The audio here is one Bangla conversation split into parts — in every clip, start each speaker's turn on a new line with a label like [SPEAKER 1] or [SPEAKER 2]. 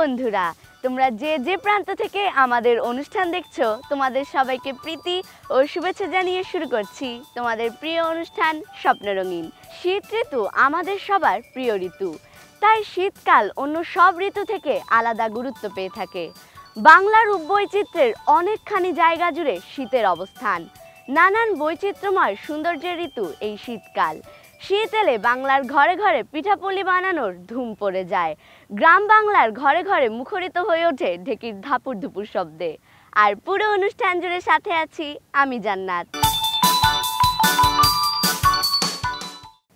[SPEAKER 1] বন্ধুরা, তোমরা যে যে প্রান্ত থেকে আমাদের অনুষ্ঠান দেখছো, তোমাদের সবাইকে প্রীতি ও শুভেচ্ছা জানিয়ে শুরু করছি তোমাদের প্রিয় অনুষ্ঠান স্বপ্নরঙিন। শীত ঋতু আমাদের সবার প্রিয় ঋতু, তাই শীতকাল অন্য সব ঋতু থেকে আলাদা গুরুত্ব পেয়ে থাকে। বাংলার রূপবৈচিত্র্যের অনেকখানি জায়গা জুড়ে শীতের অবস্থান। নানান বৈচিত্র্যময় সৌন্দর্যের ঋতু এই শীতকাল। শীত এলে বাংলার ঘরে ঘরে পিঠাপুলি বানানোর ধুম পড়ে যায়। গ্রাম বাংলার ঘরে ঘরে মুখরিত হয়ে ওঠে ঢেকির ধাপুর ধুপুর শব্দে। আর পুরো অনুষ্ঠান জুড়ে সাথে আছি আমি জান্নাত।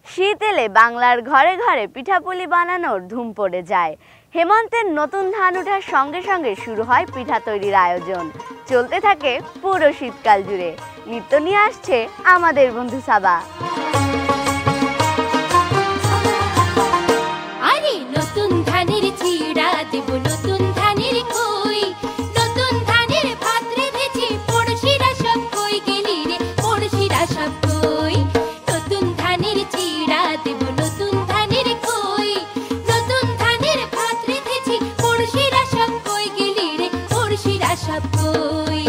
[SPEAKER 1] শীত এলে বাংলার ঘরে ঘরে পিঠাপুলি বানানোর ধুম পড়ে যায়। হেমন্তের নতুন ধান ওঠার সঙ্গে সঙ্গে শুরু হয় পিঠা তৈরির আয়োজন। চলতে থাকে পুরো শীতকাল জুড়ে। নৃত্য নিয়ে আসছে আমাদের বন্ধু সাবা।
[SPEAKER 2] আরে নতুন ধানের চিড়া দেব, নতুন ধানের খই, নতুন ধানের ভাত রেঁধেছি, পড়শিরা সব কই গেলি রে, পড়শিরা সব কই। নতুন ধানের চিড়া দেব, নতুন ধানের খই, নতুন ধানের ভাত রেঁধেছি, পড়শিরা সব কই গেলি রে, পড়শিরা সব কই।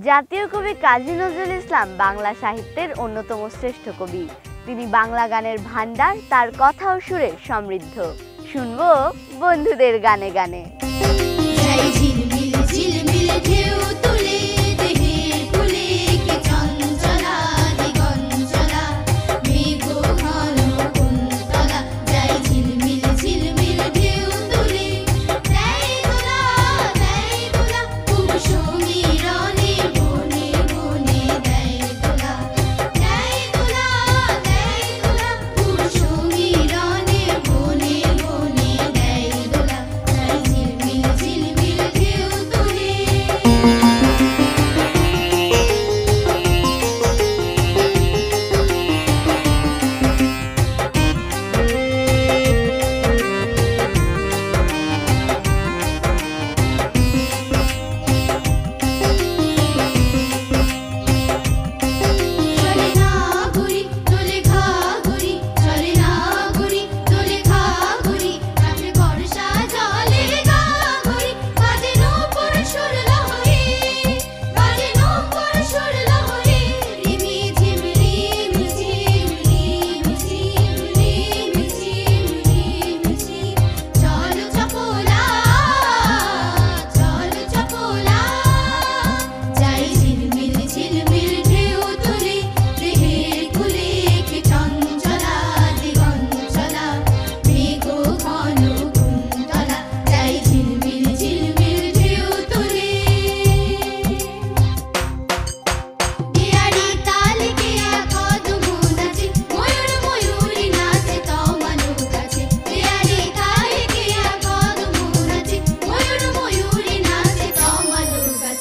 [SPEAKER 1] জাতীয় কবি কাজী নজরুল ইসলাম বাংলা সাহিত্যের অন্যতম শ্রেষ্ঠ কবি। তিনি বাংলা গানের ভান্ডার, তার কথা ও সুরে সমৃদ্ধ। শুনবো বন্ধুদের গানে গানে।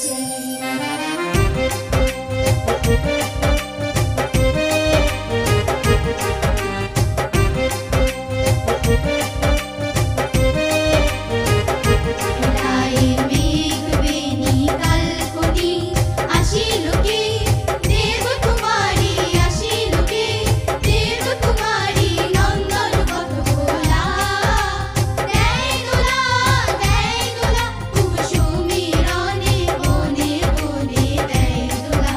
[SPEAKER 2] নাচে। রায়ের মেঘ বেনি কাল্পনি আসিল কে, দেব কুমারী আসিল কে, দেব কুমারী নন্দন কত ভোলা। দেয় দোলা খুব সুমিরনে বনে বনে দেয় দোলা।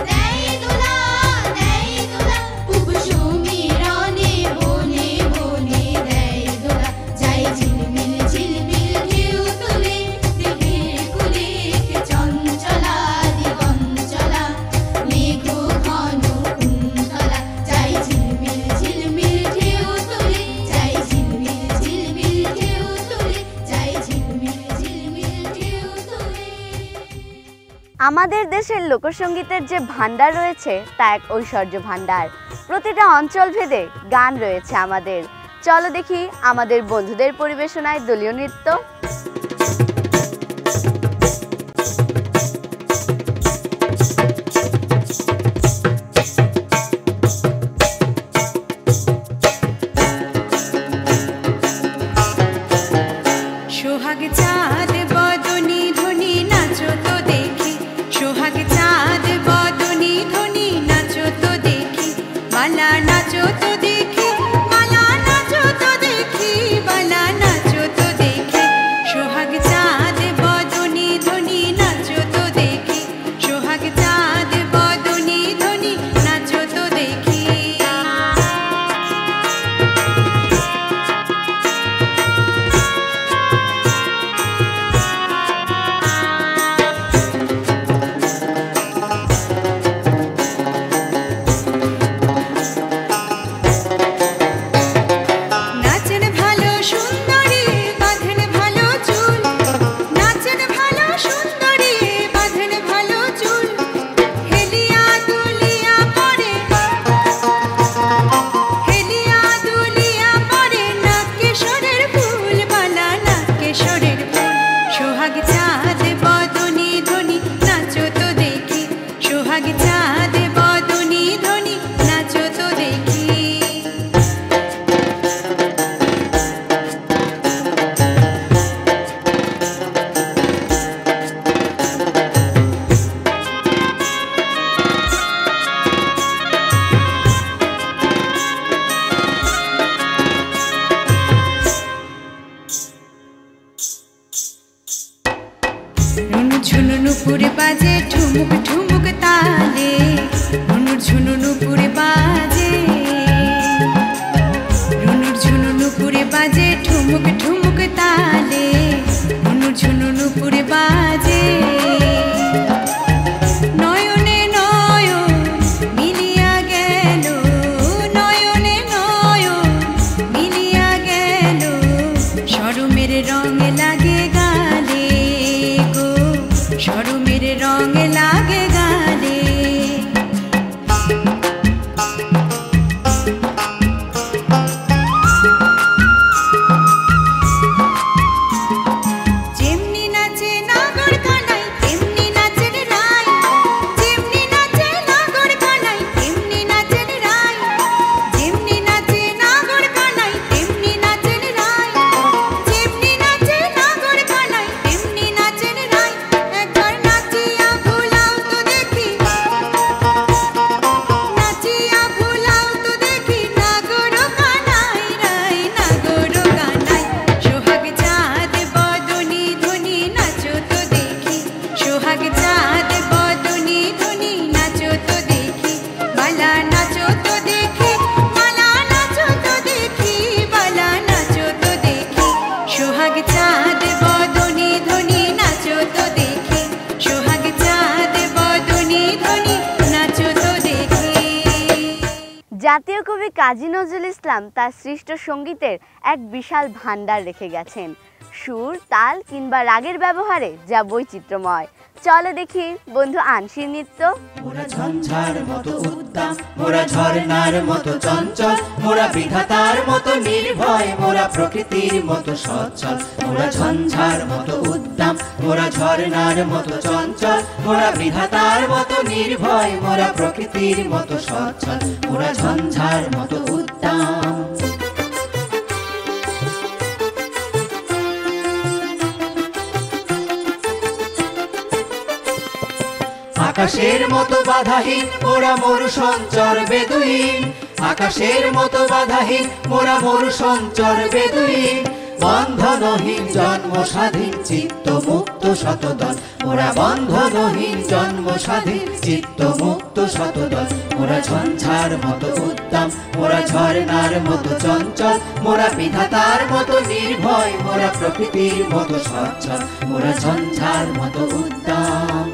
[SPEAKER 2] দেয় দোলা খুব সুমিরনে বনে বনে দেয় দোলা। যাই ঝিলমিল ঝিলমিল ঢেউ তুলে দেহের কুলে চঞ্চলা দিগঞ্চলা মেঘ ঘন কুন্তলা। যাই ঝিলমিল ঝিলমিল ঢেউ তুলে, যাই ঝিলমিল ঝিলমিল ঢেউ তুলে, যাই ঝিলমিল ঝিলমিল ঢেউ তুলে।
[SPEAKER 1] আমাদের দেশের লোকসঙ্গীতের যে ভান্ডার রয়েছে তা এক ঐশ্বর্য ভান্ডার। প্রতিটা অঞ্চল ভেদে গান রয়েছে আমাদের। চলো দেখি আমাদের বন্ধুদের পরিবেশনায় দলীয় নৃত্য।
[SPEAKER 3] সোহাগ চাঁদ বদনি ধ্বনি নাচো তো দেখি, সোহাগ চাঁদ বদনি ধ্বনি নাচো তো দেখি, বালা নাচো তো দেখি, বালা নাচো তো দেখি, বালা নাচো তো দেখি। সোহাগ চাঁদ বদনি ধ্বনি নাচো তো দেখি, সোহাগ চাঁদ বদনি ধ্বনি নাচো তো দেখি। নাচেন ভালো সুন্দরী বাঁধেন ভালো চুল, নাচেন ভালো সুন্দরী বাঁধেন ভালো চুল, হেলিয়া দুলিয়া পরে, হেলিয়া দুলিয়া পরে নাকেশ্বরের ফুল, বালা নাকেশ্বরের ফুল। সোহাগ চাঁদ বদনি ধ্বনি নাচো তো দেখি, সোহাগ চাঁদ বদনি ধ্বনি নাচো তো দেখি। রুনু ঝুনু নুপুর বাজে ঠুমুক ঠুমুক তালে, রুনুর ঝুনু নুপুর বাজে, রুনুর ঝুনু নুপুর বাজে ঠুমুক ঠুমুক তালে, রুনুর ঝুনু নুপুর বাজে। নয়নে নয়ন মিলিয়া গেল, নয়নে নয়ন মিলিয়া গেল, শরমের রং লাগে গালে গো, শরমের রং লাগে গালে। যেমনি নাচে নাগর কানাই তেমনি নাচেন রায়, যেমনি নাচে নাগর কানাই তেমনি নাচেন রায়, যেমনি নাচে নাগর কানাই তেমনি নাচেন রায়, যেমনি নাচে নাগর কানাই তেমনি নাচেন রায়। একবার নাচিয়া ভুলাও তো দেখি, নাচিয়া ভুলাও তো দেখি, নাগর কানাই রায়, নাগর কানাই। সোহাগ চাঁদ বদনি ধ্বনি নাচো তো দেখি, সোহাগ চাঁদ বদনি ধ্বনি নাচো তো দেখি, বালা নাচো তো দেখি, বালা নাচো তো দেখি, বালা নাচো তো দেখি। সোহাগ চাঁদ বদনি ধ্বনি নাচো তো দেখি, সোহাগ চাঁদ বদনি ধ্বনি নাচো তো দেখি।
[SPEAKER 1] জাতীয় কবি কাজী নজরুল ইসলাম তার সৃষ্ট সঙ্গীতের এক বিশাল ভান্ডার রেখে গেছেন। সুর, তাল কিংবা রাগের ব্যবহারে যা বৈচিত্র্যময়, চলো দেখি বন্ধু আনশির নৃত্য।
[SPEAKER 4] মোরা ঝঞ্ঝার মতো উদ্দাম, মোরা ঝর্ণার মতো চঞ্চল, মোরা বিধাতার মতো নির্ভয়, মোরা প্রকৃতির মতো সচ্ছল। মোরা ঝঞ্ঝার মতো উদ্দাম, মোরা ঝর্ণার মতো চঞ্চল, মোরা বিধাতার মতো নির্ভয়, মোরা প্রকৃতির মতো সচ্ছল। মোরা ঝঞ্ঝার মতো উদ্দাম। আকাশের মতো বাধাহীন মোরা মরু সঞ্চর বেদুইন, আকাশের মতো বাধাহীন মোরা মরু সঞ্চর বেদুইন। বন্ধনহীন জন্ম স্বাধীন চিত্ত মুক্ত শতদল, মোরা বন্ধনহীন জন্ম স্বাধীন চিত্ত মুক্ত শতদল। মোরা ঝঞ্ঝার মতো উদ্দাম, মোরা ঝর্ণার মতো চঞ্চল, মোরা বিধাতার মতো নির্ভয়, মোরা প্রকৃতির মতো সচ্ছল। মোরা ঝঞ্ঝার মতো উদ্দাম।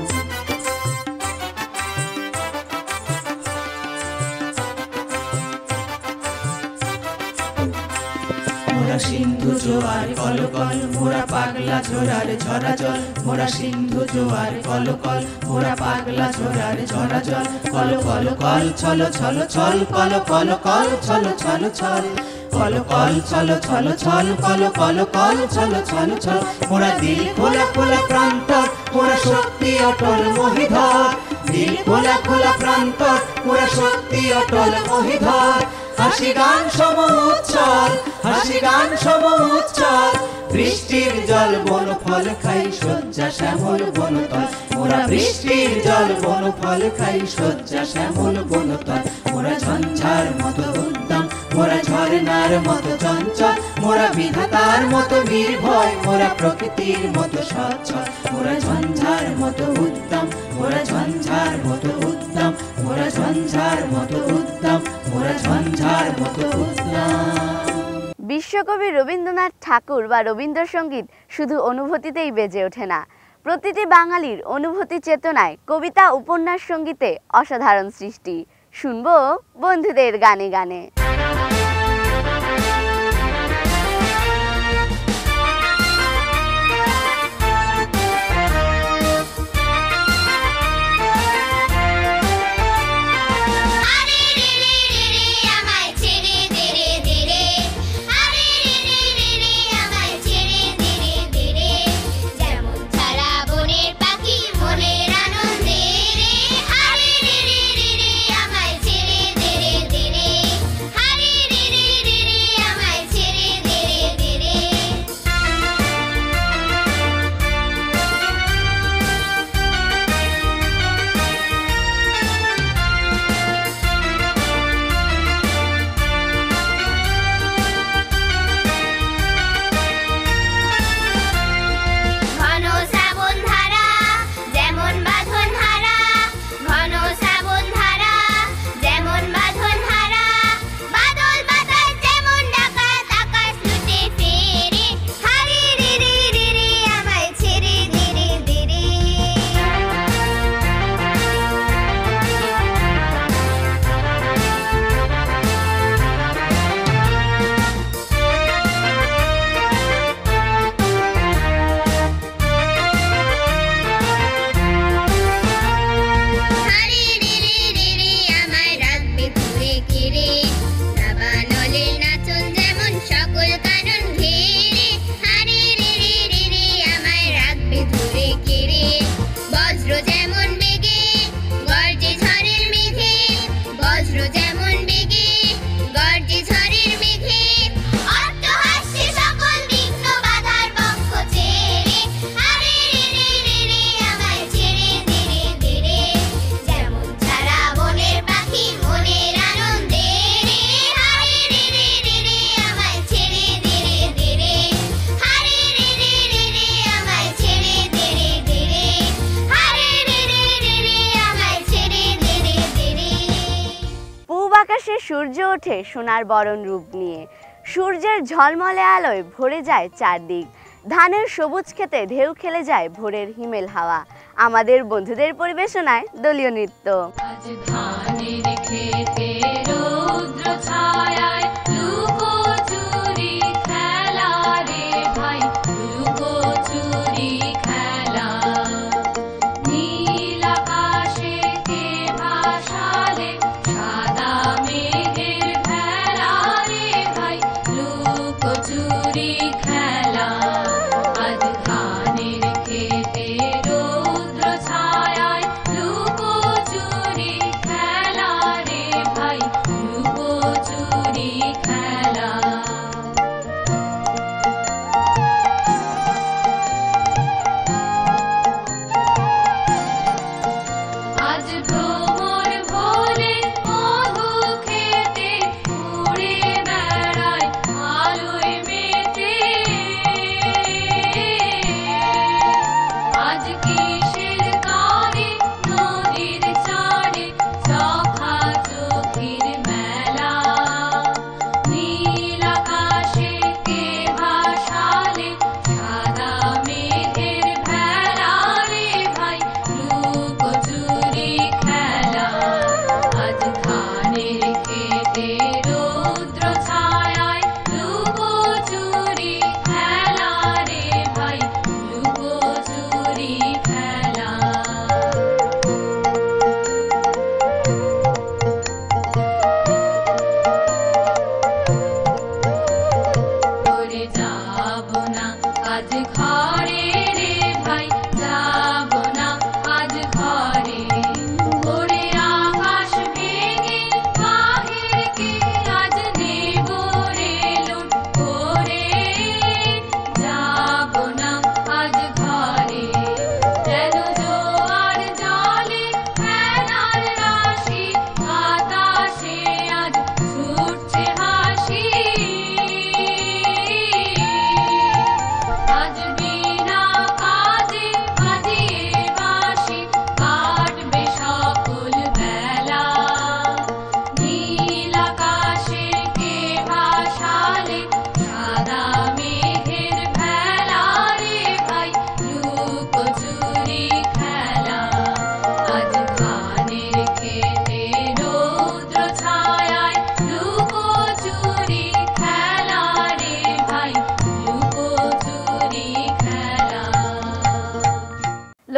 [SPEAKER 4] মোরা সিন্ধু জোয়ার কলকল, মোরা পাগলা ঝোড়ার ঝরা জল, মোরা সিন্ধু জোয়ার কলকল, মোরা পাগলা ঝোড়ার ঝরা জল। কল কল কল ছল ছল ছল, কল কল কল ছল ছল ছল, কল কল ছল ছল ছল, কল কল কল ছল ছল ছল। মোরা দিল খোলা খোলা প্রান্তর, মোরা শক্তি অটল মহিধর, দিল খোলা খোলা প্রান্তর, মোরা শক্তি অটল মহিধর। হাসি গান সম উচ্ছল, হাসি গান সম উচ্ছল, বৃষ্টির জল বন ফল খাই শয্যা শ্যামল বনতল। মোরা বৃষ্টির জল বন ফল খাই শয্যা শ্যামল বনতল। মোরা ঝঞ্ঝার মতো উদ্দাম, মোরা ঝর্ণার মতো চঞ্চল, মোরা বিধাতার মতো নির্ভয়, মোরা প্রকৃতির মতো সচ্ছল। মোরা ঝঞ্ঝার মতো উদ্দাম, মোরা ঝঞ্ঝার মতো উদ্দাম, মোরা ঝঞ্ঝার মতো উদ্দাম, মোরা ঝঞ্ঝার মতো উদ্দাম।
[SPEAKER 1] বিশ্বকবি রবীন্দ্রনাথ ঠাকুর বা রবীন্দ্রসঙ্গীত শুধু অনুভূতিতেই বেজে ওঠে না, প্রতিটি বাঙালির অনুভূতি চেতনায় কবিতা উপন্যাস সঙ্গীতে অসাধারণ সৃষ্টি। শুনবো বন্ধুদের গানে গানে। সূর্য ওঠে সোনার বরণ রূপ নিয়ে, সূর্যের ঝলমলে আলোয় ভরে যায় চারদিক, ধানের সবুজ খেতে ঢেউ খেলে যায় ভোরের হিমেল হাওয়া। আমাদের বন্ধুদের পরিবেশনায় দলীয় নৃত্য।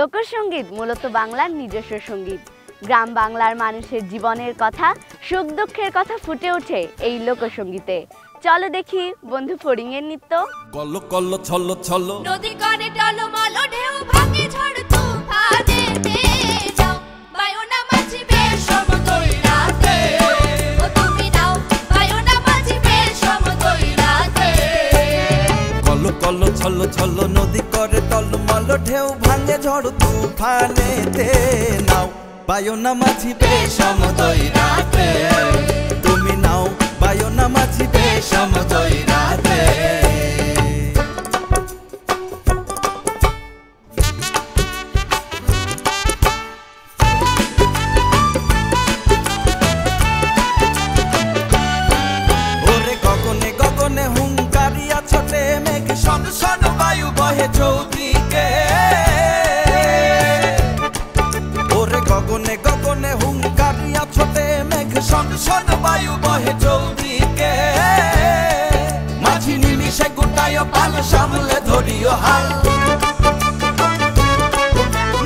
[SPEAKER 1] লোকসঙ্গীত মূলত বাংলার নিজস্ব সঙ্গীত। গ্রাম বাংলার মানুষের জীবনের কথা, সুখ দুঃখের কথা ফুটে ওঠে এই লোকসঙ্গীতে। চলো দেখি বন্ধু ফড়িংয়ের নৃত্য।
[SPEAKER 5] কল কল ছল ছল
[SPEAKER 2] নদী করে টলমল ঢেউ ভাঙে ঝড় তুফানেতে যাও বায়না মাঝি বেশ সমতল রাতে ও তুমি নাও বায়না মাঝি বেশ সমতল রাতে
[SPEAKER 5] কল কল ছল ছল নদী করে টলমল ঢেউ ভাঙে ঝড় তুফানেতে নাও বায়না মাঝি বেশ সমতল রাতে তুমি নাও বায়না মাঝি বেশ সমতল রাতে। শন বায়ু বহে চৌদিকে ওরে গগনে গগনে হুঙ্কারিয়া ছোটে মেঘ শন শন বায়ু বহে চৌদিকে মাঝি নিমিষে গোটায় পাল সামলে ধরিও হাল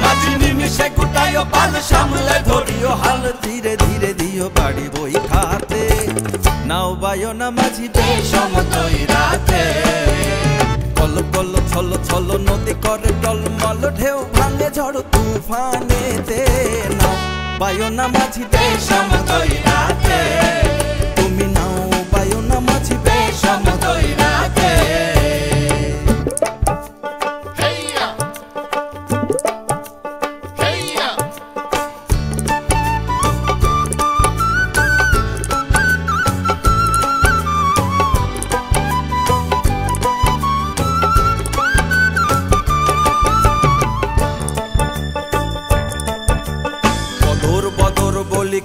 [SPEAKER 5] মাঝি নিমিষে গোটায় পাল সামলে ধরিও হাল ধীরে ধীরে দিও বাড়ি বই খাতে নাও বায়না মাঝি বেশ সমতল রাতে কল কল ছল ছল নদী করে টলমল ঢেউ ভাঙে ঝড় তুফানেতে নাও বায়না মাঝি বেশ সমতল রাতে তুমি নাও বায়না মাঝি বেশ সমতল রাতে।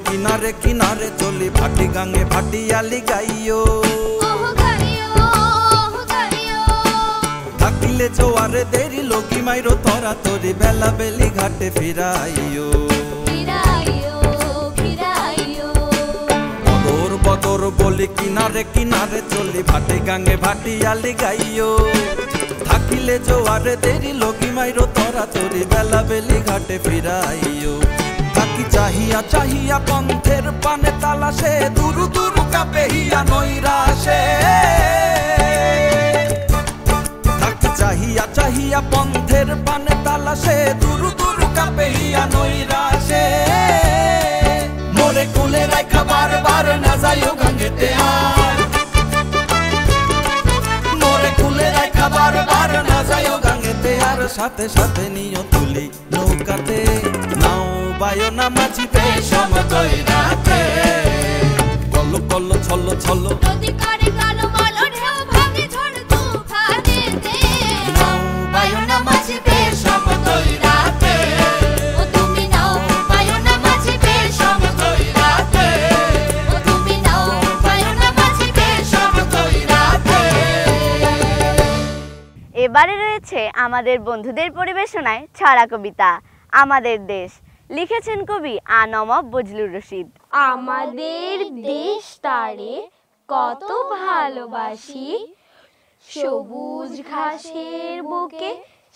[SPEAKER 5] কিনারে কিনারে চলি ভাটি গাঙ্গে ভাটিয়ালি গাইও থাকিলে জোয়ারে দেরি লগি মাইরো তরা তরি বেলা বেলি ঘাটে ফিরাইও বদর বদর বলি কিনারে কিনারে চলি ভাটি গাঙ্গে ভাটিয়ালি গাইও থাকিলে জোয়ারে দেরি লগি মাইরো তরা তরি বেলা বেলি ঘাটে ফিরাইও তাকি চাহিয়া চাহিয়া পন্থের পানে তালাশে দুরু দুরু কাপেহিয়া নৈরাশে তাকি চাহিয়া চাহিয়া পন্থের পানে তালাশে দুরু দুরু কাপেহিয়া নৈরাশে মোরে কুলে রাখা বারবার না যাইও গঙ্গেতে আর মোরে কুলে রাখা বারবার না যাইও গঙ্গেতে আর সাথে সাথে নিও তুলি নৌকাতে নাও বায়না মাঝি বেশ সমতল রাতে কল কল ছল ছল
[SPEAKER 2] নদী করে টলমল ঢেউ ভাঙে ঝড় তুফানেতে
[SPEAKER 5] নাও বায়না মাঝি বেশ সমতল রাতে
[SPEAKER 2] ও তুমি নাও বায়না মাঝি বেশ সমতল রাতে ও তুমি নাও বায়না মাঝি বেশ সমতল রাতে।
[SPEAKER 1] এবারে রয়েছে আমাদের বন্ধুদের পরিবেশনায় ছড়া কবিতা আমাদের দেশ। লিখেছেন কবি আনমব বজলুর রশিদ।
[SPEAKER 6] আমাদের দেশ তারে কত ভালোবাসি, সবুজ ঘাসের বুকে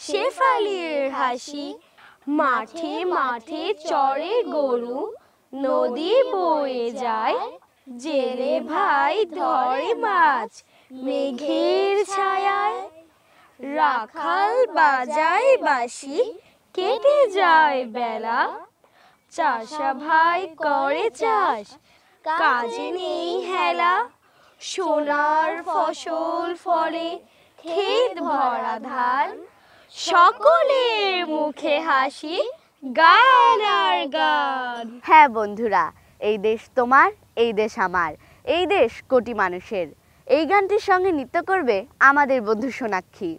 [SPEAKER 6] শেফালির হাসি, মাঠে মাঠে চড়ে গরু, নদী বয়ে যায়, জেলে ভাই ধরে মাছ মেঘের ছায়ায়, রাখাল বাজায় বাঁশি কেটে যায় বেলা, চাষা ভাই করে চাষ কাজে নেই হেলা, সোনার ফসল ফলে ক্ষেত ভরা ধান, সকলের মুখে হাসি গান আর গান।
[SPEAKER 1] হ্যাঁ বন্ধুরা, এই দেশ তোমার, এই দেশ আমার, এই দেশ কোটি মানুষের। এই গানটির সঙ্গে নৃত্য করবে আমাদের বন্ধু সোনাক্ষী।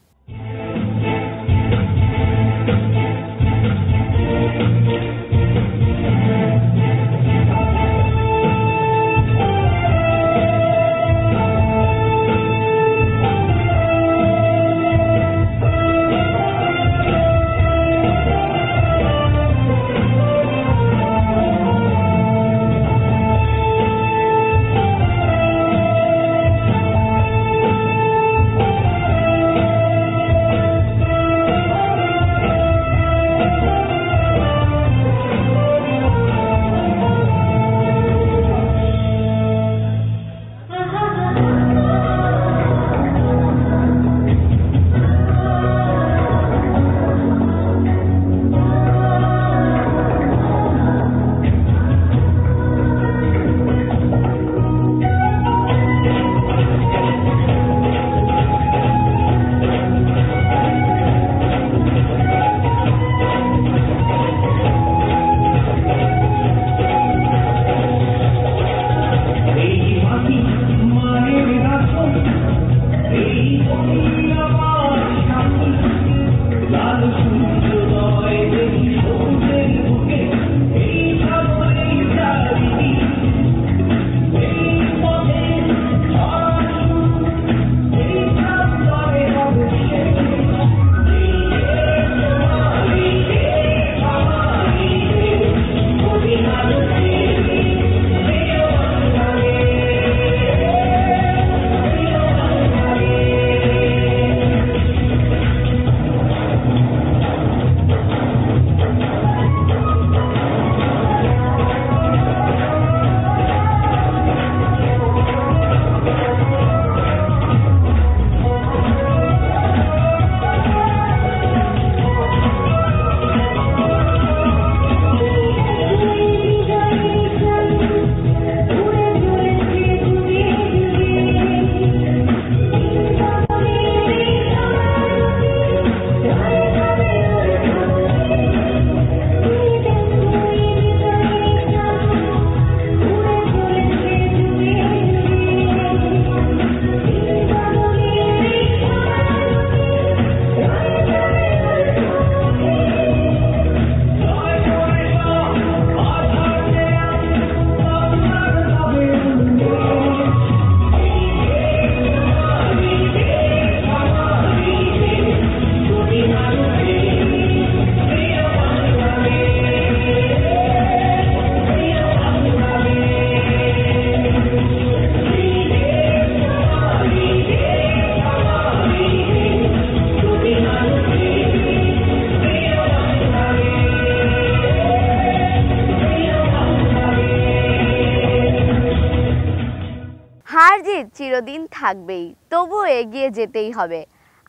[SPEAKER 1] চিরদিন থাকবেই, তবুও এগিয়ে যেতেই হবে।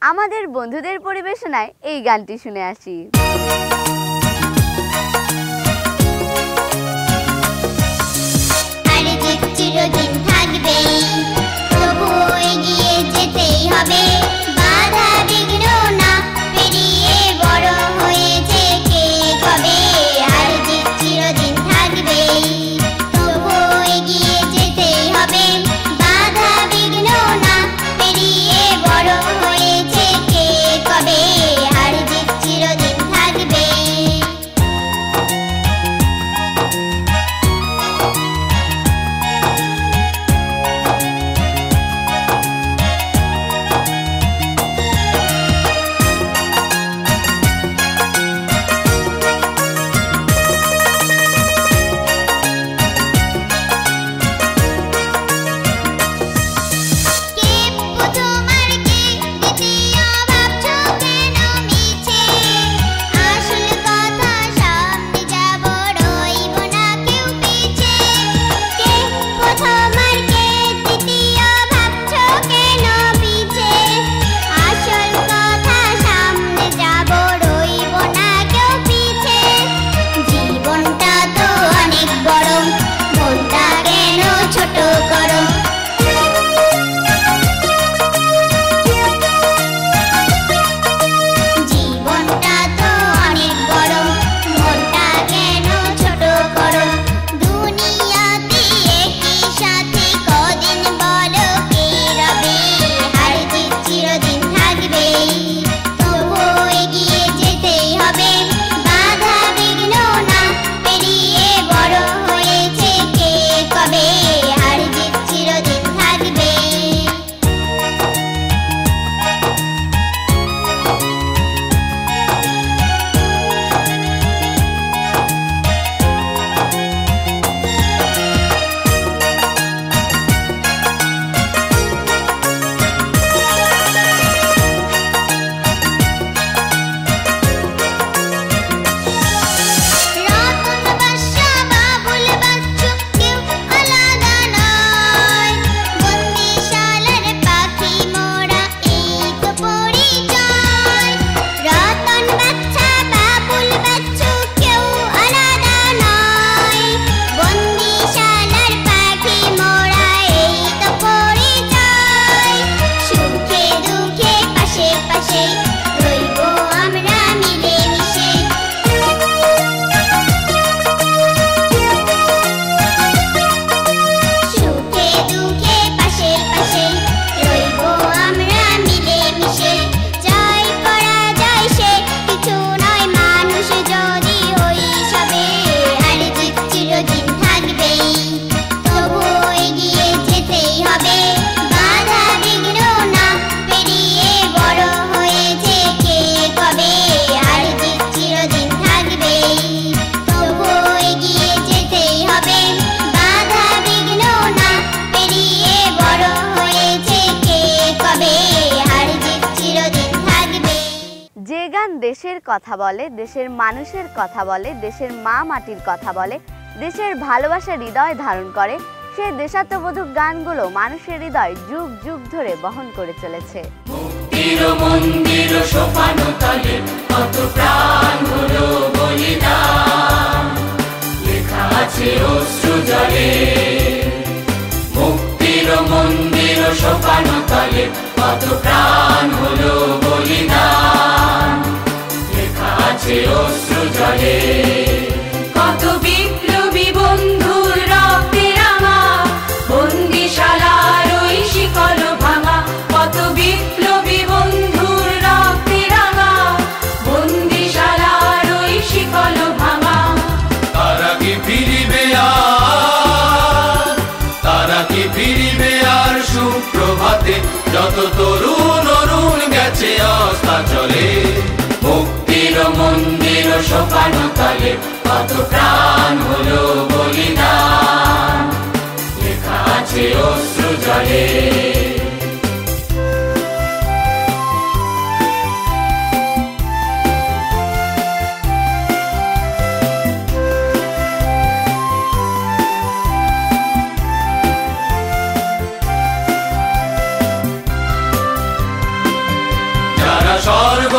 [SPEAKER 1] আমাদের বন্ধুদের পরিবেশনায় এই গানটি শুনে আসি।
[SPEAKER 7] চিরদিন থাকবেই, তবুও এগিয়ে যেতেই হবে। বাধা বিঘ্ন না পেরিয়ে বড় হয়েছে কে কবে। আর জিত চিরদিন থাকবেই, তবুও এগিয়ে যেতেই হবে। বাধা বিঘ্ন না পেরিয়ে বড় হয়েছে কে কবে। আর জিত চিরদিন থাকবেই।
[SPEAKER 1] দেশের কথা বলে, দেশের মানুষের কথা বলে, দেশের মা মাটির কথা বলে, দেশের ভালোবাসা হৃদয় ধারণ করে, সেই দেশাত্মবোধক গানগুলো মানুষের হৃদয় যুগ যুগ ধরে বহন করে চলেছে।
[SPEAKER 4] মুক্তির মন্দির সোপানো তলে কত প্রাণ হলো বলিদান, লেখা আছে অশ্রু জলে। মুক্তির মন্দির সোপানো তলে কত প্রাণ হলো বলিদান, লেখা আছে অশ্রু জলে। কত বিপ্লবী বন্ধুর রক্তে রাঙা বন্দিশালার ওই শিকল ভাঙা, কত বিপ্লবী বন্ধুর রক্তে রাঙা বন্দিশালার ওই শিকল ভাঙা।
[SPEAKER 5] তারা কি ফিরিবে আর, তারা কি ফিরিবে আর সুপ্রভাতে, যত তরুণ অরুণ গেছে অস্তাচলে। মুক্তির মন্দির সোপানো তলে কত প্রাণ হলো বলিদান, লেখা আছে অশ্রু জলে।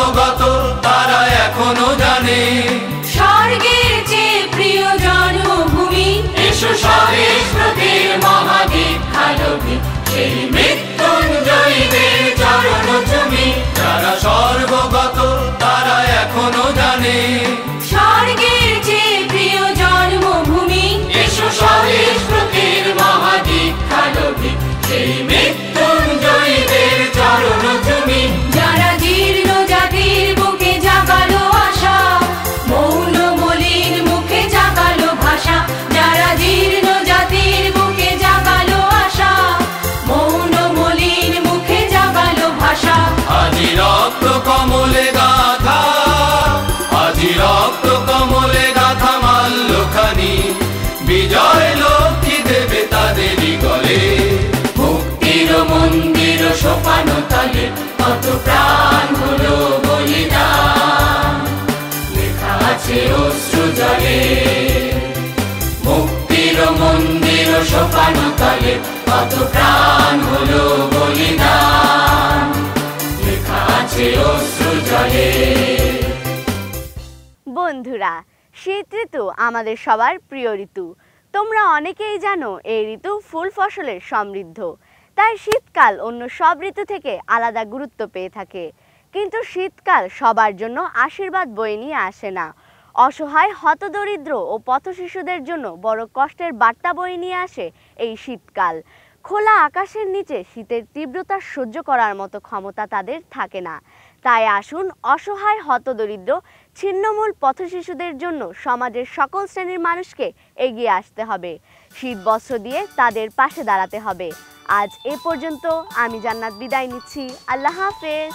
[SPEAKER 5] স্বর্গগত তারা এখনো জানে
[SPEAKER 2] স্বর্গের যে প্রিয় জন্মভূমি
[SPEAKER 5] এসো স্বদেশ প্রতির মহাদীক্ষালোভী সেই মৃত্যুঞ্জয়ীদের চরণ চুমি যারা স্বর্গগত তারা এখনো জানে
[SPEAKER 2] স্বর্গের যে প্রিয় জন্মভূমি
[SPEAKER 5] এসো স্বদেশ প্রতির মহাদীক্ষালোভী সেই মৃত্যুঞ্জয়ীদের চরণ চুমি
[SPEAKER 2] যারা জীর্ণ জাতির বুকে জাগালো আশা মৌন মলিন মুখে জাগালো ভাষা যারা জীর্ণ জাতির বুকে জাগালো আশা মৌন মলিন মুখে জাগালো ভাষা
[SPEAKER 5] আজি রক্ত কমলে গাথা আজি রক্ত কমলে গাথা মাল্যখানি বিজয় লক্ষ্মী দেবে তাদেরই গলে মুক্তির মন্দির সোপানো তলে কত প্রাণ হলো বলিদান লেখা আছে অশ্রু জলে মুক্তির মন্দির সোপানো তলে কত প্রাণ হলো বলিদান লেখা আছে অশ্রু জলে।
[SPEAKER 1] বন্ধুরা, শীত ঋতু আমাদের সবার প্রিয় ঋতু। তোমরা অনেকেই জানো এই ঋতু ফুল ফসলের সমৃদ্ধ, তাই শীতকাল অন্য সব ঋতু থেকে আলাদা গুরুত্ব পেয়ে থাকে। কিন্তু শীতকাল সবার জন্য আশীর্বাদ বয়ে নিয়ে আসে না। অসহায় হতদরিদ্র ও পথশিশুদের জন্য বড় কষ্টের বার্তা বয়ে নিয়ে আসে এই শীতকাল। খোলা আকাশের নিচে শীতের তীব্রতা সহ্য করার মতো ক্ষমতা তাদের থাকে না। তাই আসুন অসহায় হতদরিদ্র ছিন্নমূল পথশিশুদের জন্য সমাজের সকল শ্রেণীর মানুষকে এগিয়ে আসতে হবে। শীত বস্ত্র দিয়ে তাদের পাশে দাঁড়াতে হবে। আজ এ পর্যন্ত। আমি জান্নাত বিদায় নিচ্ছি। আল্লাহ হাফেজ।